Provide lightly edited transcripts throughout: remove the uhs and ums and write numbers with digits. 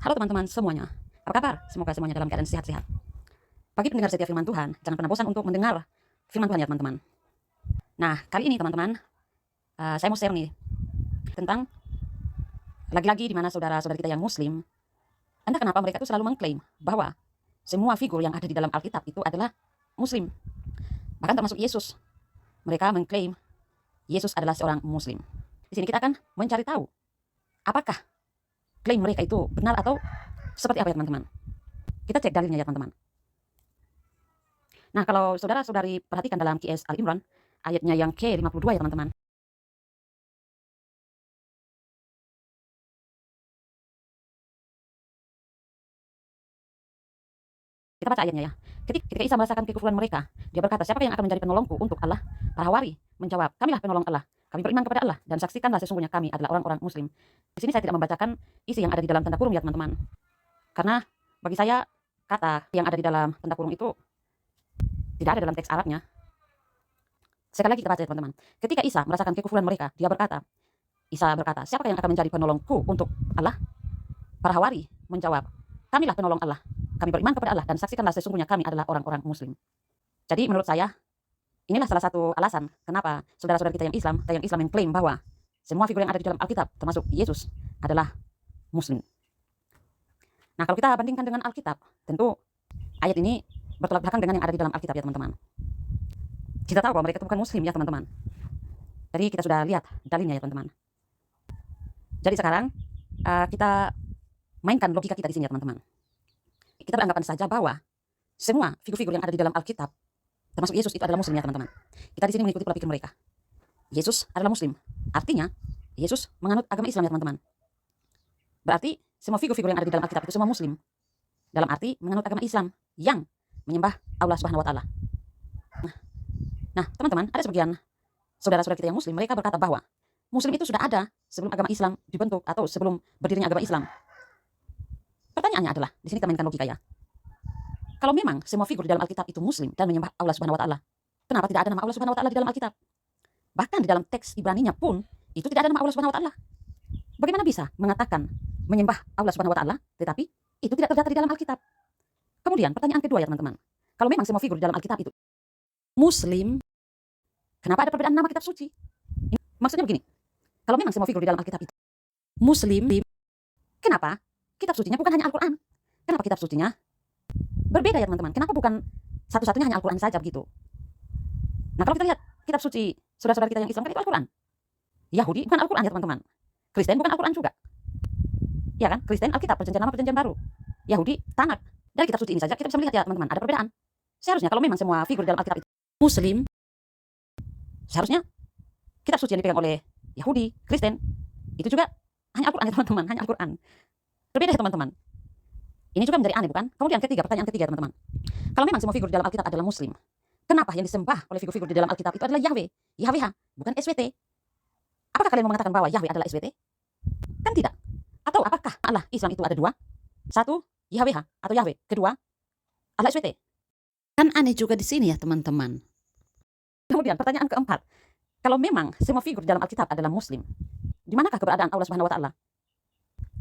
Halo teman-teman semuanya, apa kabar? Semoga semuanya dalam keadaan sehat-sehat. Bagi pendengar setia firman Tuhan, jangan pernah bosan untuk mendengar firman Tuhan ya teman-teman. Nah, kali ini teman-teman, saya mau share nih tentang lagi-lagi di mana saudara-saudara kita yang muslim, entah kenapa mereka itu selalu mengklaim bahwa semua figur yang ada di dalam Alkitab itu adalah muslim. Bahkan termasuk Yesus. Mereka mengklaim Yesus adalah seorang muslim. Di sini kita akan mencari tahu apakah klaim mereka itu benar atau seperti apa ya teman-teman. Kita cek dalilnya ya teman-teman. Nah, kalau saudara-saudari perhatikan dalam QS Al-Imran, ayatnya yang ke-52 ya teman-teman. Kita baca ayatnya ya. Ketika Isa merasakan kekufuran mereka, dia berkata, siapa yang akan menjadi penolongku untuk Allah? Para Hawari menjawab, kamilah penolong Allah. Kami beriman kepada Allah dan saksikanlah sesungguhnya kami adalah orang-orang muslim. Di sini saya tidak membacakan isi yang ada di dalam tanda kurung ya teman-teman. Karena bagi saya kata yang ada di dalam tanda kurung itu tidak ada dalam teks Arabnya. Sekali lagi kita baca ya teman-teman. Ketika Isa merasakan kekufuran mereka, Isa berkata, siapa yang akan menjadi penolongku untuk Allah? Para Hawari menjawab, kamilah penolong Allah. Kami beriman kepada Allah dan saksikanlah sesungguhnya kami adalah orang-orang muslim. Jadi menurut saya, inilah salah satu alasan kenapa saudara-saudara kita yang Islam mengklaim bahwa semua figur yang ada di dalam Alkitab, termasuk Yesus, adalah muslim. Nah, kalau kita bandingkan dengan Alkitab, tentu ayat ini bertolak belakang dengan yang ada di dalam Alkitab ya teman-teman. Kita tahu bahwa mereka itu bukan muslim ya teman-teman. Jadi kita sudah lihat dalilnya ya teman-teman. Jadi sekarang kita mainkan logika kita di sini ya teman-teman. Kita beranggapan saja bahwa semua figur-figur yang ada di dalam Alkitab, termasuk Yesus itu adalah muslim ya teman-teman. Kita di sini mengikuti pola pikir mereka. Yesus adalah muslim. Artinya, Yesus menganut agama Islam ya teman-teman. Berarti semua figur-figur yang ada di dalam Alkitab itu semua muslim. Dalam arti menganut agama Islam yang menyembah Allah Subhanahu wa taala. Nah, teman-teman, ada sebagian saudara-saudara kita yang muslim, mereka berkata bahwa muslim itu sudah ada sebelum agama Islam dibentuk atau sebelum berdirinya agama Islam. Pertanyaannya adalah, di sini kita mainkan logika ya. Kalau memang semua figur di dalam Alkitab itu muslim dan menyembah Allah Subhanahu wa taala, kenapa tidak ada nama Allah Subhanahu wa taala di dalam Alkitab? Bahkan di dalam teks Ibraninya pun itu tidak ada nama Allah Subhanahu wa taala. Bagaimana bisa mengatakan menyembah Allah Subhanahu wa taala tetapi itu tidak terdata di dalam Alkitab? Kemudian pertanyaan kedua ya teman-teman. Kalau memang semua figur di dalam Alkitab itu muslim, kenapa ada perbedaan nama kitab suci? Maksudnya begini. Kalau memang semua figur di dalam Alkitab itu muslim, kenapa kitab sucinya bukan hanya Al-Quran? Kenapa kitab sucinya berbeda ya teman-teman? Kenapa bukan satu-satunya hanya Al-Quran saja begitu? Nah, kalau kita lihat kitab suci saudara-saudara kita yang Islam kan itu Al-Quran. Yahudi bukan Al-Quran ya teman-teman. Kristen bukan Al-Quran juga. Ya kan? Kristen Alkitab, perjanjian lama, perjanjian baru. Yahudi Tanakh. Dari kitab suci ini saja kita bisa melihat ya teman-teman, ada perbedaan. Seharusnya kalau memang semua figur dalam Alkitab itu muslim, seharusnya kitab suci yang dipegang oleh Yahudi, Kristen, itu juga hanya Al-Quran ya teman-teman, hanya Al-Quran. Berbeda ya teman-teman. Ini juga menjadi aneh bukan? Kemudian pertanyaan ketiga teman-teman. Kalau memang semua figur di dalam Alkitab adalah muslim, kenapa yang disembah oleh figur-figur di dalam Alkitab itu adalah Yahweh, YHWH, bukan SWT? Apakah kalian mau mengatakan bahwa Yahweh adalah SWT? Kan tidak. Atau apakah Allah Islam itu ada dua? Satu, YHWH atau Yahweh. Kedua, Allah SWT. Kan aneh juga di sini ya teman-teman. Kemudian pertanyaan keempat. Kalau memang semua figur di dalam Alkitab adalah muslim, di manakah keberadaan Allah Subhanahu wa taala?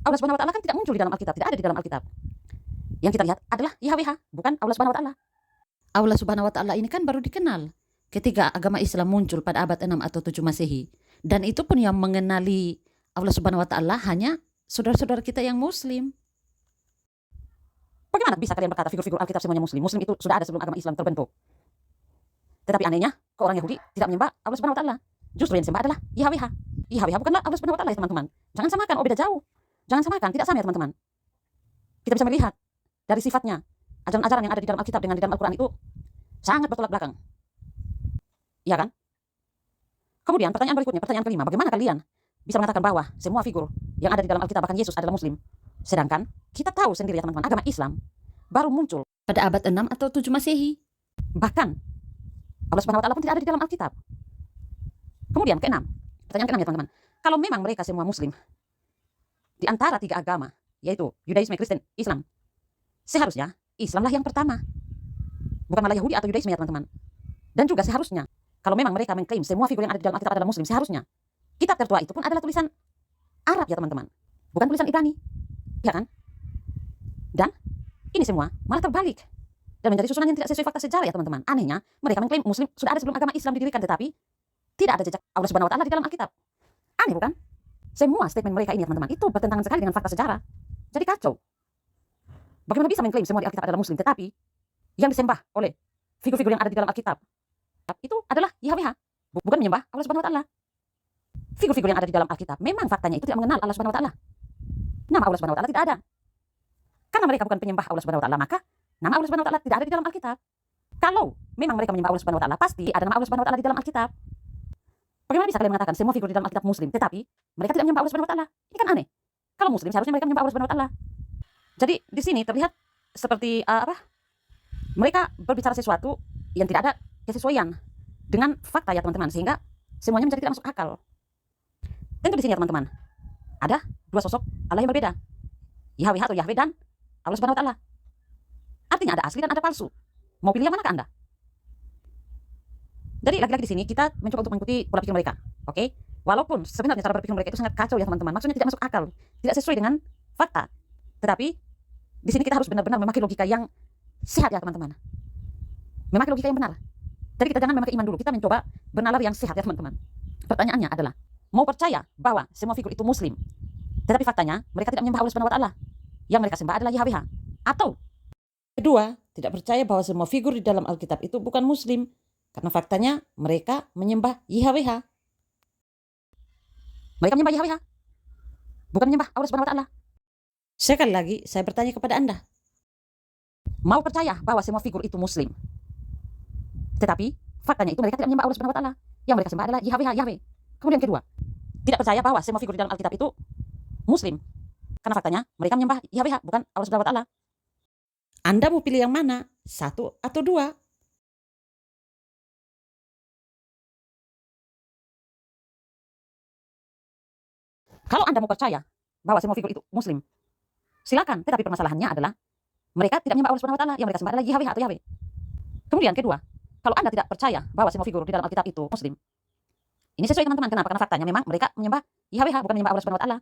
Allah Subhanahu wa taala kan tidak muncul di dalam Alkitab, tidak ada di dalam Alkitab. Yang kita lihat adalah YHWH, bukan Allah Subhanahu wa taala. Allah Subhanahu wa taala ini kan baru dikenal ketika agama Islam muncul pada abad 6 atau 7 Masehi. Dan itu pun yang mengenali Allah Subhanahu wa taala hanya saudara-saudara kita yang muslim. Bagaimana bisa kalian berkata figur-figur Alkitab semuanya muslim? Muslim itu sudah ada sebelum agama Islam terbentuk. Tetapi anehnya, kok orang Yahudi tidak menyembah Allah Subhanahu wa taala? Justru yang disembah adalah YHWH. YHWH bukanlah Allah Subhanahu wa taala ya teman-teman. Jangan samakan, oh beda jauh. Jangan samakan, tidak sama ya teman-teman. Kita bisa melihat dari sifatnya, ajaran-ajaran yang ada di dalam Alkitab dengan di dalam Al-Quran itu sangat bertolak belakang. Iya kan? Kemudian pertanyaan berikutnya, pertanyaan kelima, bagaimana kalian bisa mengatakan bahwa semua figur yang ada di dalam Alkitab bahkan Yesus adalah muslim? Sedangkan kita tahu sendiri ya teman-teman, agama Islam baru muncul pada abad 6 atau 7 Masehi. Bahkan Allah Subhanahu wa taala pun tidak ada di dalam Alkitab. Kemudian keenam, pertanyaan keenam ya teman-teman. Kalau memang mereka semua muslim di antara tiga agama, yaitu Yudaisme, Kristen, Islam, seharusnya Islamlah yang pertama. Bukan malah Yahudi atau Yudaisme ya teman-teman. Dan juga seharusnya, kalau memang mereka mengklaim semua figur yang ada di dalam Alkitab adalah muslim, seharusnya kitab tertua itu pun adalah tulisan Arab ya teman-teman. Bukan tulisan Ibrani. Ya kan? Ini semua malah terbalik dan menjadi susunan yang tidak sesuai fakta sejarah ya teman-teman. Anehnya, mereka mengklaim Muslim sudah ada sebelum agama Islam didirikan, tetapi tidak ada jejak Allah Subhanahu wa Ta'ala di dalam Alkitab. Aneh bukan? Semua statement mereka ini ya teman-teman itu bertentangan sekali dengan fakta sejarah. Jadi kacau. Bagaimana bisa mengklaim semua di Alkitab adalah Muslim, tetapi yang disembah oleh figur-figur yang ada di dalam Alkitab itu adalah YHWH, bukan menyembah Allah Subhanahu wa Ta'ala. Figur-figur yang ada di dalam Alkitab memang faktanya itu tidak mengenal Allah Subhanahu wa Ta'ala. Nama Allah Subhanahu wa Ta'ala tidak ada. Karena mereka bukan penyembah Allah Subhanahu wa Ta'ala, maka nama Allah Subhanahu wa Ta'ala tidak ada di dalam Alkitab. Kalau memang mereka menyembah Allah Subhanahu wa Ta'ala, pasti ada nama Allah Subhanahu wa Ta'ala di dalam Alkitab. Bagaimana bisa kalian mengatakan semua figur di dalam Alkitab Muslim, tetapi mereka tidak menyembah Allah Subhanahu wa Ta'ala? Ini kan aneh. Kalau Muslim seharusnya mereka menyembah Allah Subhanahu wa Ta'ala. Jadi di sini terlihat seperti mereka berbicara sesuatu yang tidak ada kesesuaian dengan fakta ya teman-teman, sehingga semuanya menjadi tidak masuk akal. Tentu di sini ya teman-teman, ada dua sosok Allah yang berbeda, YHWH atau Yahweh dan Allah Subhanahu wa Ta'ala. Artinya ada asli dan ada palsu. Mau pilih yang manakah Anda? Jadi lagi-lagi di sini kita mencoba untuk mengikuti pola pikir mereka, oke? Walaupun sebenarnya cara berpikir mereka itu sangat kacau ya teman-teman, maksudnya tidak masuk akal, tidak sesuai dengan fakta. Tetapi di sini kita harus benar-benar memakai logika yang sehat ya teman-teman. Memakai logika yang benar. Jadi kita jangan memakai iman dulu, kita mencoba bernalar yang sehat ya teman-teman. Pertanyaannya adalah, mau percaya bahwa semua figur itu Muslim, tetapi faktanya mereka tidak menyembah Allah Subhanahu wa Ta'ala. Yang mereka sembah adalah YHWH. Atau Kedua, tidak percaya bahwa semua figur di dalam Alkitab itu bukan Muslim, karena faktanya mereka menyembah YHWH. mereka menyembah YHWH, bukan menyembah Allah Subhanahu wa Ta'ala. Sekali lagi, saya bertanya kepada Anda. Mau percaya bahwa semua figur itu Muslim, tetapi faktanya itu mereka tidak menyembah Allah Subhanahu wa Ta'ala. Yang mereka sembah adalah YHWH, Yahweh. Kemudian kedua, tidak percaya bahwa semua figur di dalam Alkitab itu Muslim, karena faktanya mereka menyembah YHWH, bukan Allah Subhanahu wa Ta'ala. Anda mau pilih yang mana? 1 atau 2? Kalau Anda mau percaya bahwa semua figur itu Muslim, silakan. Tetapi permasalahannya adalah mereka tidak menyembah Allah Subhanahu wa Ta'ala. Yang mereka sembah adalah YHWH atau Yahweh. Kemudian kedua, kalau Anda tidak percaya bahwa semua figur di dalam Alkitab itu Muslim, ini sesuai teman-teman. Kenapa? Karena faktanya memang mereka menyembah YHWH, bukan menyembah Allah Subhanahu wa Ta'ala.